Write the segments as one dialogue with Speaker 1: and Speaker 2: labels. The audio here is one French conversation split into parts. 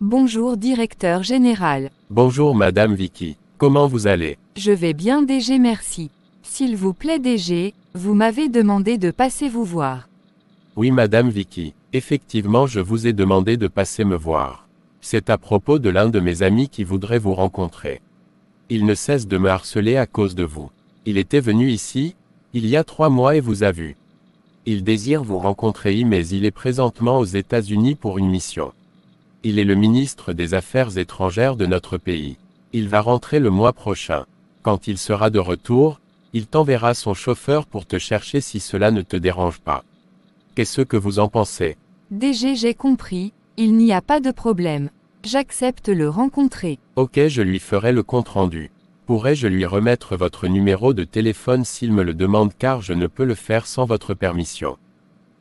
Speaker 1: Bonjour directeur général.
Speaker 2: Bonjour Madame Vicky. Comment vous allez?
Speaker 1: Je vais bien DG, merci. S'il vous plaît DG, vous m'avez demandé de passer vous voir.
Speaker 2: Oui Madame Vicky, effectivement je vous ai demandé de passer me voir. C'est à propos de l'un de mes amis qui voudrait vous rencontrer. Il ne cesse de me harceler à cause de vous. Il était venu ici, il y a 3 mois et vous a vu. Il désire vous rencontrer mais il est présentement aux États-Unis pour une mission. Il est le ministre des Affaires étrangères de notre pays. Il va rentrer le mois prochain. Quand il sera de retour, il t'enverra son chauffeur pour te chercher si cela ne te dérange pas. Qu'est-ce que vous en pensez?
Speaker 1: DG, j'ai compris, il n'y a pas de problème. J'accepte le rencontrer.
Speaker 2: Ok, je lui ferai le compte-rendu. Pourrais-je lui remettre votre numéro de téléphone s'il me le demande car je ne peux le faire sans votre permission?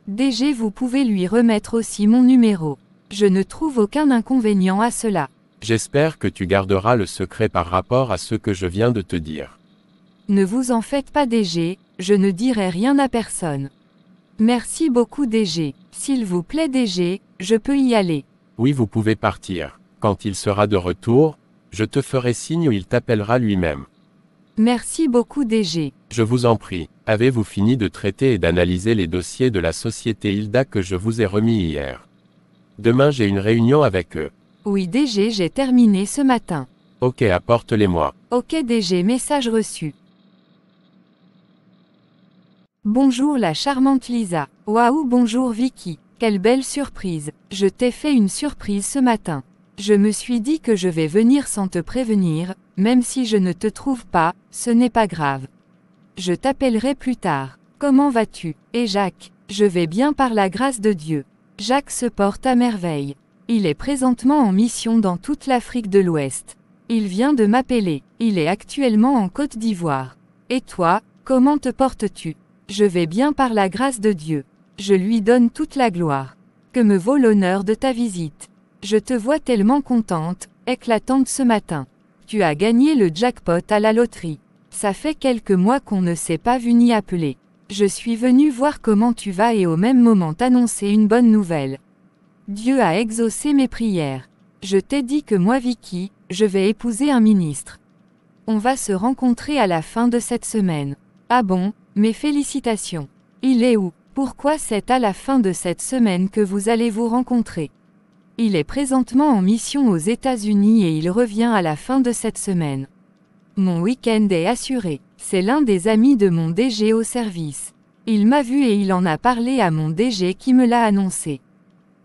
Speaker 1: DG, vous pouvez lui remettre aussi mon numéro. Je ne trouve aucun inconvénient à cela.
Speaker 2: J'espère que tu garderas le secret par rapport à ce que je viens de te dire.
Speaker 1: Ne vous en faites pas DG, je ne dirai rien à personne. Merci beaucoup DG. S'il vous plaît DG, je peux y aller.
Speaker 2: Oui, vous pouvez partir. Quand il sera de retour, je te ferai signe ou il t'appellera lui-même.
Speaker 1: Merci beaucoup DG.
Speaker 2: Je vous en prie, avez-vous fini de traiter et d'analyser les dossiers de la société Hilda que je vous ai remis hier? Demain j'ai une réunion avec eux.
Speaker 1: Oui DG, j'ai terminé ce matin.
Speaker 2: Ok, apporte-les-moi.
Speaker 1: Ok DG, message reçu. Bonjour la charmante Lisa. Waouh, bonjour Vicky. Quelle belle surprise. Je t'ai fait une surprise ce matin. Je me suis dit que je vais venir sans te prévenir, même si je ne te trouve pas, ce n'est pas grave. Je t'appellerai plus tard. Comment vas-tu? Et Jacques? Je vais bien par la grâce de Dieu. Jacques se porte à merveille. Il est présentement en mission dans toute l'Afrique de l'Ouest. Il vient de m'appeler. Il est actuellement en Côte d'Ivoire. Et toi, comment te portes-tu? Je vais bien par la grâce de Dieu. Je lui donne toute la gloire. Que me vaut l'honneur de ta visite? Je te vois tellement contente, éclatante ce matin. Tu as gagné le jackpot à la loterie. Ça fait quelques mois qu'on ne s'est pas vu ni appelé. Je suis venu voir comment tu vas et au même moment t'annoncer une bonne nouvelle. Dieu a exaucé mes prières. Je t'ai dit que moi Vicky, je vais épouser un ministre. On va se rencontrer à la fin de cette semaine. Ah bon, mes félicitations. Il est où? Pourquoi c'est à la fin de cette semaine que vous allez vous rencontrer? Il est présentement en mission aux États-Unis et il revient à la fin de cette semaine. Mon week-end est assuré. C'est l'un des amis de mon DG au service. Il m'a vu et il en a parlé à mon DG qui me l'a annoncé.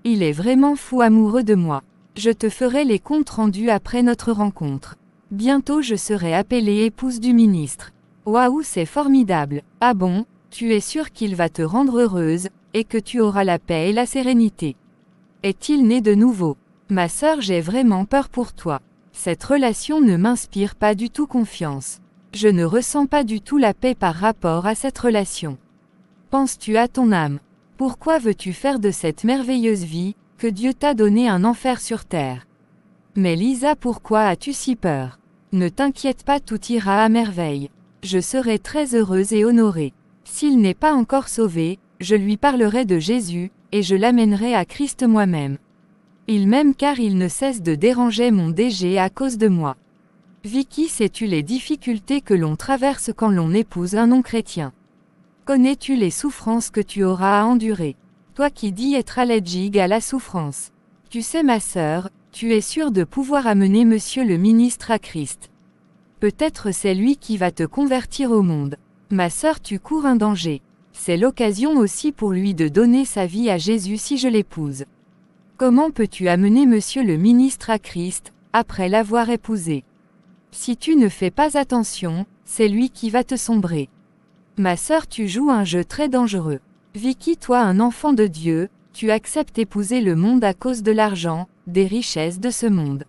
Speaker 1: Il est vraiment fou amoureux de moi. Je te ferai les comptes rendus après notre rencontre. Bientôt je serai appelée épouse du ministre. Waouh, c'est formidable. Ah bon, tu es sûre qu'il va te rendre heureuse, et que tu auras la paix et la sérénité. Est-il né de nouveau? Ma sœur, j'ai vraiment peur pour toi. Cette relation ne m'inspire pas du tout confiance. Je ne ressens pas du tout la paix par rapport à cette relation. Penses-tu à ton âme? Pourquoi veux-tu faire de cette merveilleuse vie, que Dieu t'a donné un enfer sur terre? Mais Lisa, pourquoi as-tu si peur? Ne t'inquiète pas, tout ira à merveille. Je serai très heureuse et honorée. S'il n'est pas encore sauvé, je lui parlerai de Jésus, et je l'amènerai à Christ moi-même. Il m'aime car il ne cesse de déranger mon DG à cause de moi. Vicky, sais-tu les difficultés que l'on traverse quand l'on épouse un non-chrétien? Connais-tu les souffrances que tu auras à endurer? Toi qui dis être allergique à la souffrance. Tu sais ma sœur, tu es sûre de pouvoir amener monsieur le ministre à Christ. Peut-être c'est lui qui va te convertir au monde. Ma sœur, tu cours un danger. C'est l'occasion aussi pour lui de donner sa vie à Jésus si je l'épouse. Comment peux-tu amener monsieur le ministre à Christ, après l'avoir épousé? Si tu ne fais pas attention, c'est lui qui va te sombrer. Ma sœur, tu joues un jeu très dangereux. Vicky, toi un enfant de Dieu, tu acceptes épouser le monde à cause de l'argent, des richesses de ce monde.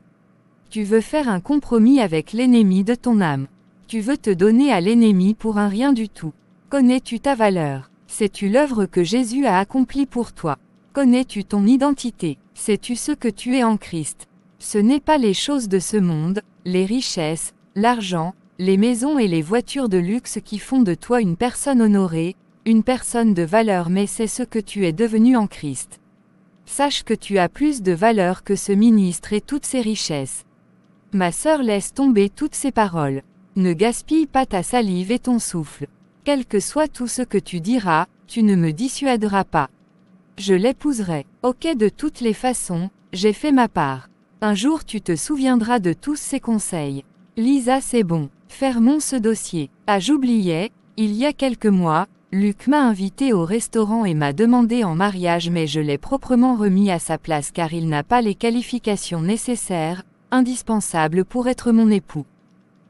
Speaker 1: Tu veux faire un compromis avec l'ennemi de ton âme. Tu veux te donner à l'ennemi pour un rien du tout. Connais-tu ta valeur? Sais-tu l'œuvre que Jésus a accomplie pour toi? Connais-tu ton identité? Sais-tu ce que tu es en Christ? Ce n'est pas les choses de ce monde, les richesses, l'argent, les maisons et les voitures de luxe qui font de toi une personne honorée, une personne de valeur, mais c'est ce que tu es devenu en Christ. Sache que tu as plus de valeur que ce ministre et toutes ses richesses. Ma sœur, laisse tomber toutes ces paroles. Ne gaspille pas ta salive et ton souffle. Quel que soit tout ce que tu diras, tu ne me dissuaderas pas. Je l'épouserai. Ok, de toutes les façons, j'ai fait ma part. Un jour tu te souviendras de tous ces conseils. Lisa, c'est bon. Fermons ce dossier. Ah, j'oubliais, il y a quelques mois, Luc m'a invité au restaurant et m'a demandé en mariage, mais je l'ai proprement remis à sa place car il n'a pas les qualifications nécessaires, indispensables pour être mon époux.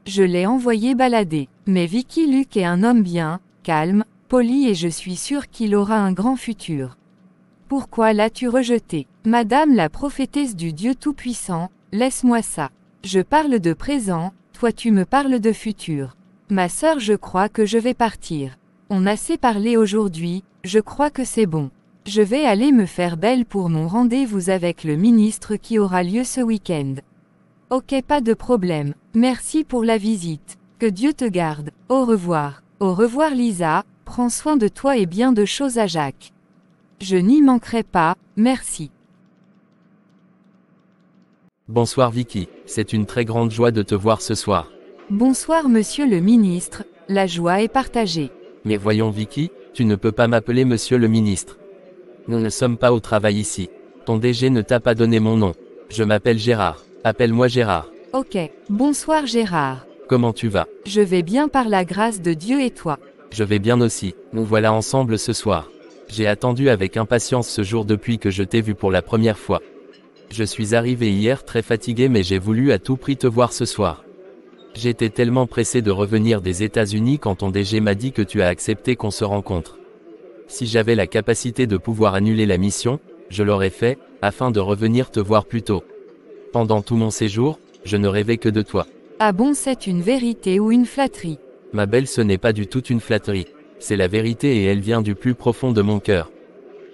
Speaker 1: Je l'ai envoyé balader. Mais Vicky, Luc est un homme bien, calme, poli et je suis sûre qu'il aura un grand futur. Pourquoi l'as-tu rejeté? Madame la prophétesse du Dieu Tout-Puissant, laisse-moi ça. Je parle de présent, toi tu me parles de futur. Ma sœur, je crois que je vais partir. On a assez parlé aujourd'hui, je crois que c'est bon. Je vais aller me faire belle pour mon rendez-vous avec le ministre qui aura lieu ce week-end. Ok, pas de problème. Merci pour la visite. Que Dieu te garde. Au revoir. Au revoir Lisa, prends soin de toi et bien de choses à Jacques. Je n'y manquerai pas, merci.
Speaker 3: Bonsoir Vicky, c'est une très grande joie de te voir ce soir.
Speaker 1: Bonsoir monsieur le ministre, la joie est partagée.
Speaker 3: Mais voyons Vicky, tu ne peux pas m'appeler monsieur le ministre. Nous ne sommes pas au travail ici. Ton DG ne t'a pas donné mon nom. Je m'appelle Gérard. Appelle-moi Gérard.
Speaker 1: Ok, bonsoir Gérard.
Speaker 3: Comment tu vas?
Speaker 1: Je vais bien par la grâce de Dieu et toi?
Speaker 3: Je vais bien aussi, nous voilà ensemble ce soir. J'ai attendu avec impatience ce jour depuis que je t'ai vu pour la première fois. Je suis arrivé hier très fatigué mais j'ai voulu à tout prix te voir ce soir. J'étais tellement pressé de revenir des États-Unis quand ton DG m'a dit que tu as accepté qu'on se rencontre. Si j'avais la capacité de pouvoir annuler la mission, je l'aurais fait, afin de revenir te voir plus tôt. Pendant tout mon séjour, je ne rêvais que de toi.
Speaker 1: Ah bon, c'est une vérité ou une flatterie?
Speaker 3: Ma belle, ce n'est pas du tout une flatterie. C'est la vérité et elle vient du plus profond de mon cœur.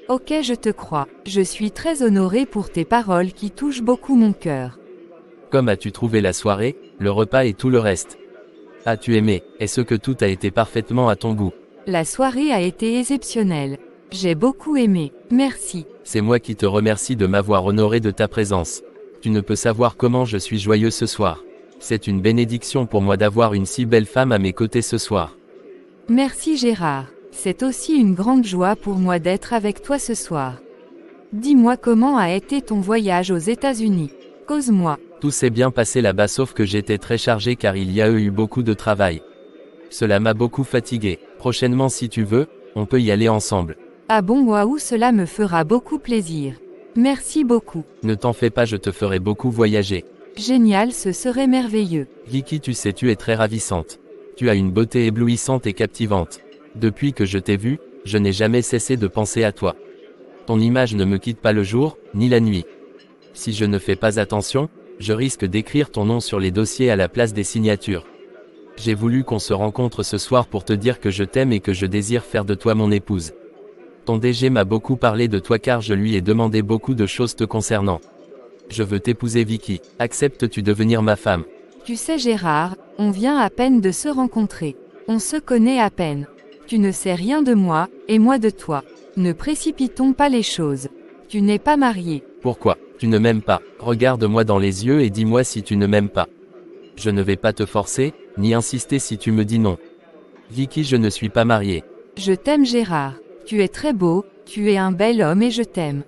Speaker 1: Ok, je te crois. Je suis très honorée pour tes paroles qui touchent beaucoup mon cœur.
Speaker 3: Comme as-tu trouvé la soirée, le repas et tout le reste? As-tu aimé? Est-ce que tout a été parfaitement à ton goût?
Speaker 1: La soirée a été exceptionnelle. J'ai beaucoup aimé. Merci.
Speaker 3: C'est moi qui te remercie de m'avoir honoré de ta présence. Tu ne peux savoir comment je suis joyeux ce soir. C'est une bénédiction pour moi d'avoir une si belle femme à mes côtés ce soir.
Speaker 1: Merci Gérard. C'est aussi une grande joie pour moi d'être avec toi ce soir. Dis-moi comment a été ton voyage aux États-Unis. Cause-moi.
Speaker 3: Tout s'est bien passé là-bas sauf que j'étais très chargé car il y a eu beaucoup de travail. Cela m'a beaucoup fatigué. Prochainement si tu veux, on peut y aller ensemble.
Speaker 1: Ah bon, waouh, cela me fera beaucoup plaisir. Merci beaucoup.
Speaker 3: Ne t'en fais pas, je te ferai beaucoup voyager.
Speaker 1: Génial, ce serait merveilleux.
Speaker 3: Vicky, tu sais, tu es très ravissante. Tu as une beauté éblouissante et captivante. Depuis que je t'ai vue, je n'ai jamais cessé de penser à toi. Ton image ne me quitte pas le jour, ni la nuit. Si je ne fais pas attention, je risque d'écrire ton nom sur les dossiers à la place des signatures. J'ai voulu qu'on se rencontre ce soir pour te dire que je t'aime et que je désire faire de toi mon épouse. Ton DG m'a beaucoup parlé de toi car je lui ai demandé beaucoup de choses te concernant. Je veux t'épouser Vicky, acceptes-tu de devenir ma femme?
Speaker 1: Tu sais Gérard, on vient à peine de se rencontrer. On se connaît à peine. Tu ne sais rien de moi, et moi de toi. Ne précipitons pas les choses. Tu n'es pas marié.
Speaker 3: Pourquoi? Tu ne m'aimes pas. Regarde-moi dans les yeux et dis-moi si tu ne m'aimes pas. Je ne vais pas te forcer, ni insister si tu me dis non. Vicky, je ne suis pas marié.
Speaker 1: Je t'aime Gérard. Tu es très beau, tu es un bel homme et je t'aime.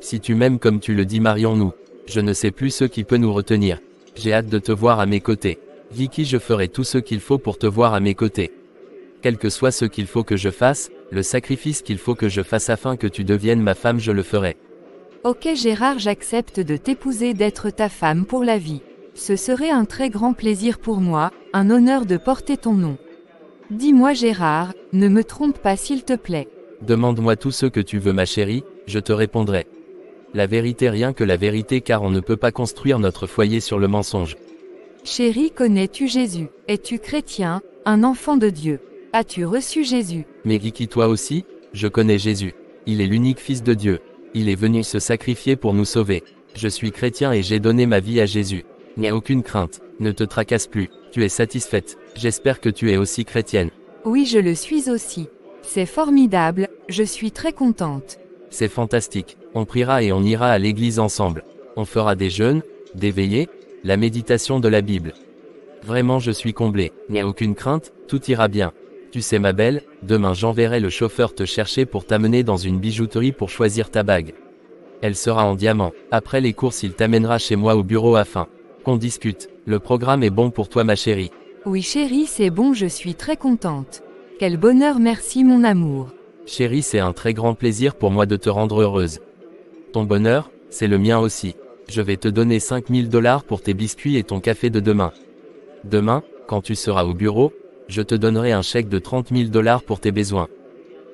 Speaker 3: Si tu m'aimes comme tu le dis, marions-nous. Je ne sais plus ce qui peut nous retenir. J'ai hâte de te voir à mes côtés. Vicky, je ferai tout ce qu'il faut pour te voir à mes côtés. Quel que soit ce qu'il faut que je fasse, le sacrifice qu'il faut que je fasse afin que tu deviennes ma femme, je le ferai.
Speaker 1: Ok Gérard, j'accepte de t'épouser, d'être ta femme pour la vie. Ce serait un très grand plaisir pour moi, un honneur de porter ton nom. Dis-moi Gérard, ne me trompe pas s'il te plaît.
Speaker 3: Demande-moi tout ce que tu veux ma chérie, je te répondrai. La vérité, rien que la vérité, car on ne peut pas construire notre foyer sur le mensonge.
Speaker 1: Chérie, connais-tu Jésus? Es-tu chrétien, un enfant de Dieu? As-tu reçu Jésus?
Speaker 3: Mais Vicky, toi aussi, je connais Jésus. Il est l'unique Fils de Dieu. Il est venu se sacrifier pour nous sauver. Je suis chrétien et j'ai donné ma vie à Jésus. N'aie aucune crainte, ne te tracasse plus, tu es satisfaite. J'espère que tu es aussi chrétienne.
Speaker 1: Oui, je le suis aussi. C'est formidable, je suis très contente.
Speaker 3: C'est fantastique. On priera et on ira à l'église ensemble. On fera des jeûnes, des veillées, la méditation de la Bible. Vraiment je suis comblé. N'aie aucune crainte, tout ira bien. Tu sais ma belle, demain j'enverrai le chauffeur te chercher pour t'amener dans une bijouterie pour choisir ta bague. Elle sera en diamant. Après les courses il t'amènera chez moi au bureau afin qu'on discute. Le programme est bon pour toi ma chérie.
Speaker 1: Oui chérie, c'est bon, je suis très contente. Quel bonheur, merci mon amour.
Speaker 3: Chérie, c'est un très grand plaisir pour moi de te rendre heureuse. Ton bonheur, c'est le mien aussi. Je vais te donner 5000 $ pour tes biscuits et ton café de demain. Demain, quand tu seras au bureau, je te donnerai un chèque de 30 000 $ pour tes besoins.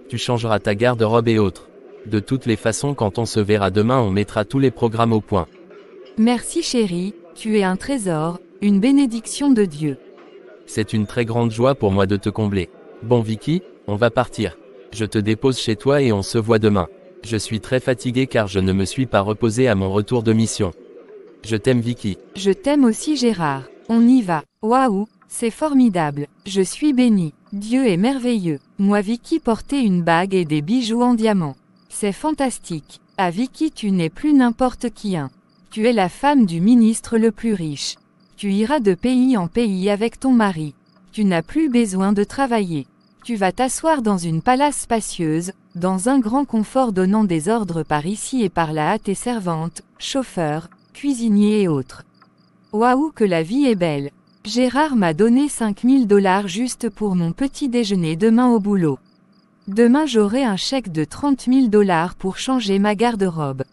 Speaker 3: Tu changeras ta garde-robe et autres. De toutes les façons, quand on se verra demain, on mettra tous les programmes au point.
Speaker 1: Merci chérie, tu es un trésor, une bénédiction de Dieu.
Speaker 3: C'est une très grande joie pour moi de te combler. Bon Vicky, on va partir. Je te dépose chez toi et on se voit demain. Je suis très fatigué car je ne me suis pas reposé à mon retour de mission. Je t'aime Vicky.
Speaker 1: Je t'aime aussi Gérard. On y va. Waouh, c'est formidable. Je suis bénie. Dieu est merveilleux. Moi Vicky porter une bague et des bijoux en diamant. C'est fantastique. Ah Vicky, tu n'es plus n'importe qui hein. Tu es la femme du ministre le plus riche. Tu iras de pays en pays avec ton mari. Tu n'as plus besoin de travailler. Tu vas t'asseoir dans une palace spacieuse, dans un grand confort donnant des ordres par ici et par là à tes servantes, chauffeurs, cuisiniers et autres. Waouh que la vie est belle. Gérard m'a donné 5000 $ juste pour mon petit déjeuner demain au boulot. Demain j'aurai un chèque de 30 000 $ pour changer ma garde-robe.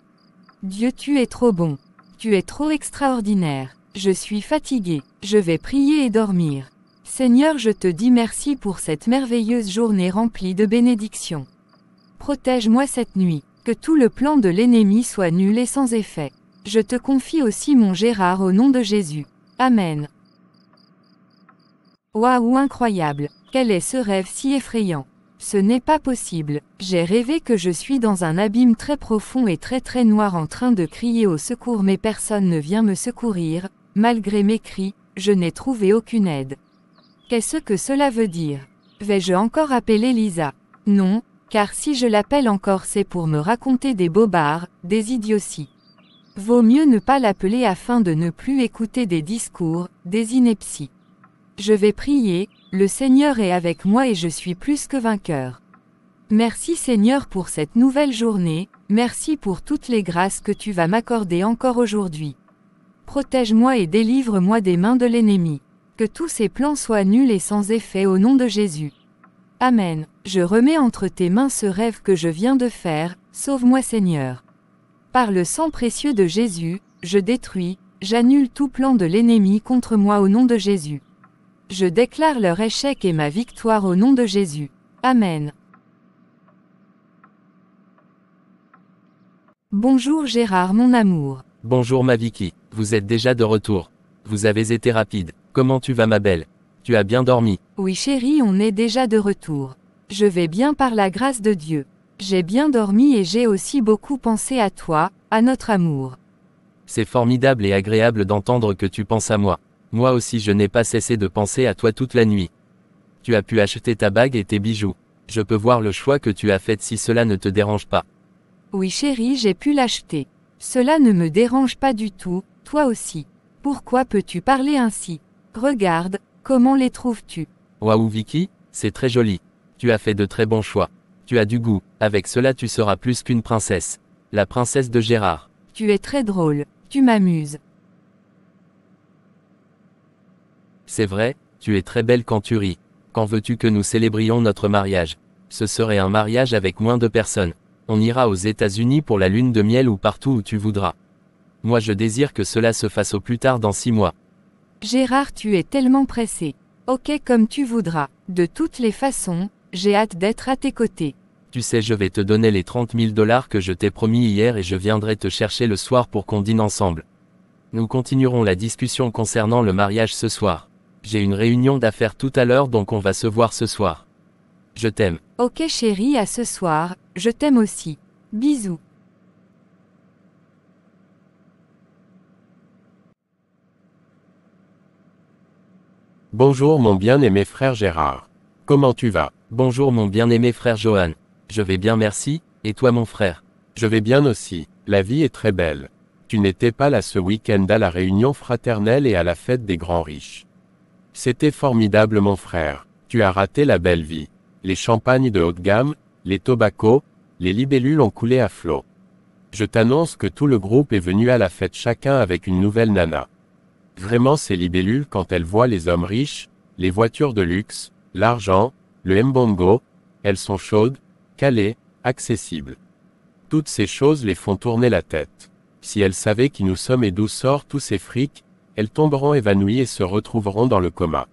Speaker 1: Dieu tu es trop bon. Tu es trop extraordinaire. Je suis fatigué. Je vais prier et dormir. Seigneur, je te dis merci pour cette merveilleuse journée remplie de bénédictions. Protège-moi cette nuit, que tout le plan de l'ennemi soit nul et sans effet. Je te confie aussi mon Gérard au nom de Jésus. Amen. Waouh, incroyable. Quel est ce rêve si effrayant? Ce n'est pas possible. J'ai rêvé que je suis dans un abîme très profond et très noir en train de crier au secours mais personne ne vient me secourir. Malgré mes cris, je n'ai trouvé aucune aide. Qu'est-ce que cela veut dire? Vais-je encore appeler Lisa? Non, car si je l'appelle encore c'est pour me raconter des bobards, des idioties. Vaut mieux ne pas l'appeler afin de ne plus écouter des discours, des inepties. Je vais prier, le Seigneur est avec moi et je suis plus que vainqueur. Merci Seigneur pour cette nouvelle journée, merci pour toutes les grâces que tu vas m'accorder encore aujourd'hui. Protège-moi et délivre-moi des mains de l'ennemi. Que tous ces plans soient nuls et sans effet au nom de Jésus. Amen. Je remets entre tes mains ce rêve que je viens de faire, sauve-moi Seigneur. Par le sang précieux de Jésus, je détruis, j'annule tout plan de l'ennemi contre moi au nom de Jésus. Je déclare leur échec et ma victoire au nom de Jésus. Amen. Bonjour Gérard mon amour.
Speaker 3: Bonjour ma Vicky, vous êtes déjà de retour. Vous avez été rapide. Comment tu vas ma belle? Tu as bien dormi?
Speaker 1: Oui chérie, on est déjà de retour. Je vais bien par la grâce de Dieu. J'ai bien dormi et j'ai aussi beaucoup pensé à toi, à notre amour.
Speaker 3: C'est formidable et agréable d'entendre que tu penses à moi. Moi aussi je n'ai pas cessé de penser à toi toute la nuit. Tu as pu acheter ta bague et tes bijoux. Je peux voir le choix que tu as fait si cela ne te dérange pas.
Speaker 1: Oui chérie, j'ai pu l'acheter. Cela ne me dérange pas du tout, toi aussi. Pourquoi peux-tu parler ainsi? Regarde, comment les trouves-tu?
Speaker 3: Waouh Vicky, c'est très joli. Tu as fait de très bons choix. Tu as du goût, avec cela tu seras plus qu'une princesse. La princesse de Gérard.
Speaker 1: Tu es très drôle, tu m'amuses.
Speaker 3: C'est vrai, tu es très belle quand tu ris. Quand veux-tu que nous célébrions notre mariage? Ce serait un mariage avec moins de personnes. On ira aux États-Unis pour la lune de miel ou partout où tu voudras. Moi je désire que cela se fasse au plus tard dans 6 mois.
Speaker 1: Gérard, tu es tellement pressé. Ok, comme tu voudras. De toutes les façons, j'ai hâte d'être à tes côtés.
Speaker 3: Tu sais, je vais te donner les 30 000 $ que je t'ai promis hier et je viendrai te chercher le soir pour qu'on dîne ensemble. Nous continuerons la discussion concernant le mariage ce soir. J'ai une réunion d'affaires tout à l'heure donc on va se voir ce soir. Je t'aime.
Speaker 1: Ok chérie, à ce soir, je t'aime aussi. Bisous.
Speaker 2: Bonjour mon bien-aimé frère Gérard. Comment tu vas?
Speaker 3: Bonjour mon bien-aimé frère Johan. Je vais bien merci, et toi mon frère?
Speaker 2: Je vais bien aussi, la vie est très belle. Tu n'étais pas là ce week-end à la réunion fraternelle et à la fête des grands riches. C'était formidable mon frère, tu as raté la belle vie. Les champagnes de haute gamme, les tobaccos, les libellules ont coulé à flot. Je t'annonce que tout le groupe est venu à la fête chacun avec une nouvelle nana. Vraiment ces libellules quand elles voient les hommes riches, les voitures de luxe, l'argent, le mbongo, elles sont chaudes, calées, accessibles. Toutes ces choses les font tourner la tête. Si elles savaient qui nous sommes et d'où sortent tous ces frics, elles tomberont évanouies et se retrouveront dans le coma.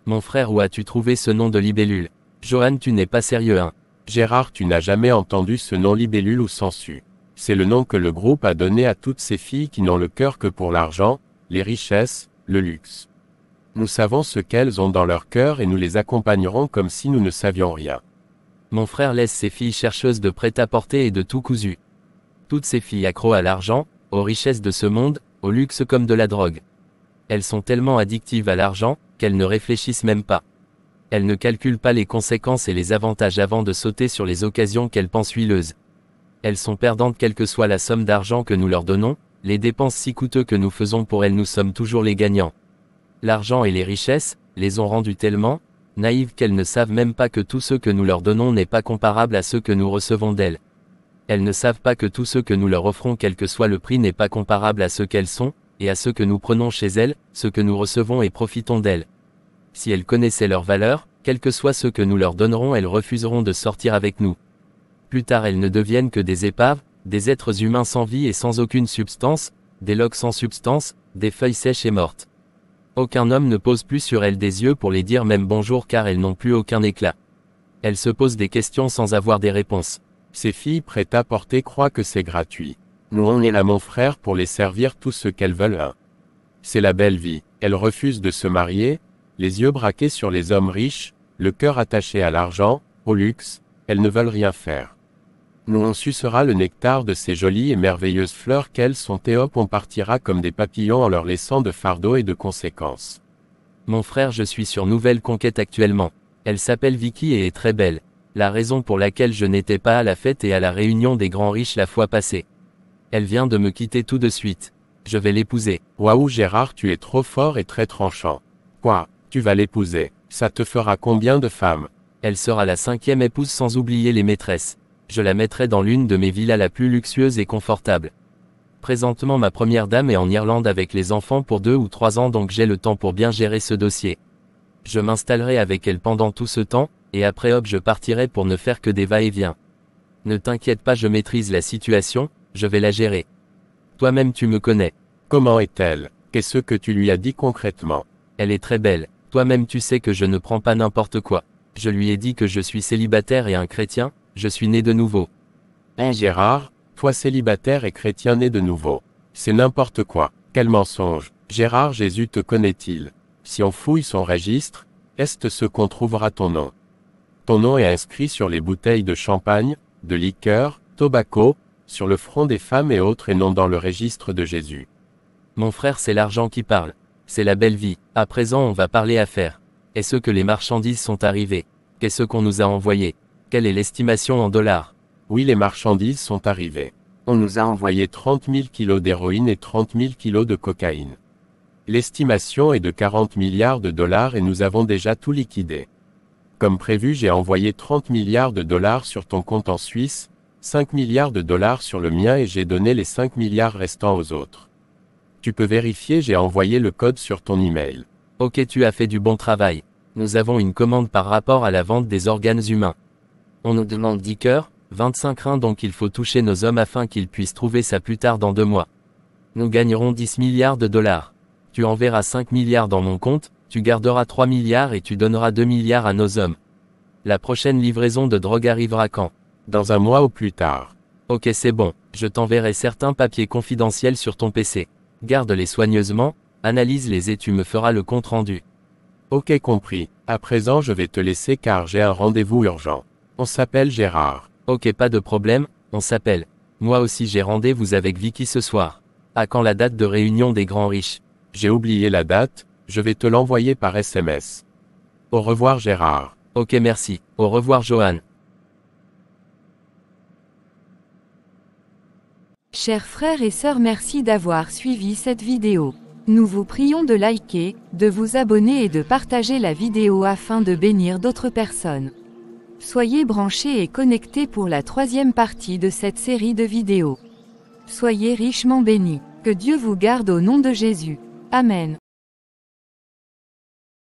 Speaker 3: Mon frère, où as-tu trouvé ce nom de libellule? Johan, tu n'es pas sérieux, hein?
Speaker 2: Gérard, tu n'as jamais entendu ce nom libellule ou sangsue. C'est le nom que le groupe a donné à toutes ces filles qui n'ont le cœur que pour l'argent, les richesses, le luxe. Nous savons ce qu'elles ont dans leur cœur et nous les accompagnerons comme si nous ne savions rien.
Speaker 3: Mon frère laisse ces filles chercheuses de prêt-à-porter et de tout cousu. Toutes ces filles accros à l'argent, aux richesses de ce monde, au luxe comme de la drogue. Elles sont tellement addictives à l'argent, qu'elles ne réfléchissent même pas. Elles ne calculent pas les conséquences et les avantages avant de sauter sur les occasions qu'elles pensent huileuses. Elles sont perdantes quelle que soit la somme d'argent que nous leur donnons, les dépenses si coûteuses que nous faisons pour elles, nous sommes toujours les gagnants. L'argent et les richesses, les ont rendues tellement naïves qu'elles ne savent même pas que tout ce que nous leur donnons n'est pas comparable à ce que nous recevons d'elles. Elles ne savent pas que tout ce que nous leur offrons quel que soit le prix n'est pas comparable à ce qu'elles sont, et à ce que nous prenons chez elles, ce que nous recevons et profitons d'elles. Si elles connaissaient leur valeur, quel que soit ce que nous leur donnerons, elles refuseront de sortir avec nous. Plus tard elles ne deviennent que des épaves, des êtres humains sans vie et sans aucune substance, des logs sans substance, des feuilles sèches et mortes. Aucun homme ne pose plus sur elles des yeux pour les dire même bonjour car elles n'ont plus aucun éclat. Elles se posent des questions sans avoir des réponses.
Speaker 2: Ces filles prêtes à porter croient que c'est gratuit. Nous on est là mon frère pour les servir tout ce qu'elles veulent. C'est la belle vie. Elles refusent de se marier, les yeux braqués sur les hommes riches, le cœur attaché à l'argent, au luxe, elles ne veulent rien faire. Nous on sucera le nectar de ces jolies et merveilleuses fleurs qu'elles sont et hop on partira comme des papillons en leur laissant de fardeaux et de conséquences.
Speaker 3: Mon frère, je suis sur nouvelle conquête actuellement. Elle s'appelle Vicky et est très belle. La raison pour laquelle je n'étais pas à la fête et à la réunion des grands riches la fois passée. Elle vient de me quitter tout de suite. Je vais l'épouser.
Speaker 2: Waouh Gérard, tu es trop fort et très tranchant. Quoi, tu vas l'épouser? Ça te fera combien de femmes?
Speaker 3: Elle sera la 5e épouse sans oublier les maîtresses. Je la mettrai dans l'une de mes villas la plus luxueuse et confortable. Présentement ma première dame est en Irlande avec les enfants pour 2 ou 3 ans donc j'ai le temps pour bien gérer ce dossier. Je m'installerai avec elle pendant tout ce temps, et après hop je partirai pour ne faire que des va-et-vient. Ne t'inquiète pas, je maîtrise la situation, je vais la gérer. Toi-même tu me connais.
Speaker 2: Comment est-elle? Qu'est-ce que tu lui as dit concrètement?
Speaker 3: Elle est très belle. Toi-même tu sais que je ne prends pas n'importe quoi. Je lui ai dit que je suis célibataire et un chrétien, je suis né de nouveau.
Speaker 2: Hein Gérard, toi célibataire et chrétien né de nouveau. C'est n'importe quoi. Quel mensonge. Gérard, Jésus te connaît-il? Si on fouille son registre, est-ce ce qu'on trouvera ton nom? Ton nom est inscrit sur les bouteilles de champagne, de liqueur, tobacco, sur le front des femmes et autres et non dans le registre de Jésus.
Speaker 3: Mon frère, c'est l'argent qui parle. C'est la belle vie. À présent on va parler affaires. Est-ce que les marchandises sont arrivées? Qu'est-ce qu'on nous a envoyé? Quelle est l'estimation en dollars?
Speaker 2: Oui, les marchandises sont arrivées. On nous a envoyé 30 000 kilos d'héroïne et 30 000 kilos de cocaïne. L'estimation est de 40 milliards de dollars et nous avons déjà tout liquidé. Comme prévu, j'ai envoyé 30 milliards de dollars sur ton compte en Suisse, 5 milliards de dollars sur le mien et j'ai donné les 5 milliards restants aux autres. Tu peux vérifier, j'ai envoyé le code sur ton email.
Speaker 3: Ok, tu as fait du bon travail. Nous avons une commande par rapport à la vente des organes humains. On nous demande 10 cœurs, 25 reins donc il faut toucher nos hommes afin qu'ils puissent trouver ça plus tard dans 2 mois. Nous gagnerons 10 milliards de dollars. Tu enverras 5 milliards dans mon compte, tu garderas 3 milliards et tu donneras 2 milliards à nos hommes. La prochaine livraison de drogue arrivera quand?
Speaker 2: Dans 1 mois ou plus tard.
Speaker 3: Ok, c'est bon, je t'enverrai certains papiers confidentiels sur ton PC. Garde-les soigneusement, analyse-les et tu me feras le compte rendu.
Speaker 2: Ok, compris. À présent je vais te laisser car j'ai un rendez-vous urgent. On s'appelle Gérard.
Speaker 3: Ok, pas de problème, on s'appelle. Moi aussi j'ai rendez-vous avec Vicky ce soir. À quand la date de réunion des grands riches?
Speaker 2: J'ai oublié la date, je vais te l'envoyer par SMS. Au revoir Gérard.
Speaker 3: Ok, merci. Au revoir Johan.
Speaker 1: Chers frères et sœurs, merci d'avoir suivi cette vidéo. Nous vous prions de liker, de vous abonner et de partager la vidéo afin de bénir d'autres personnes. Soyez branchés et connectés pour la 3e partie de cette série de vidéos. Soyez richement bénis. Que Dieu vous garde au nom de Jésus. Amen.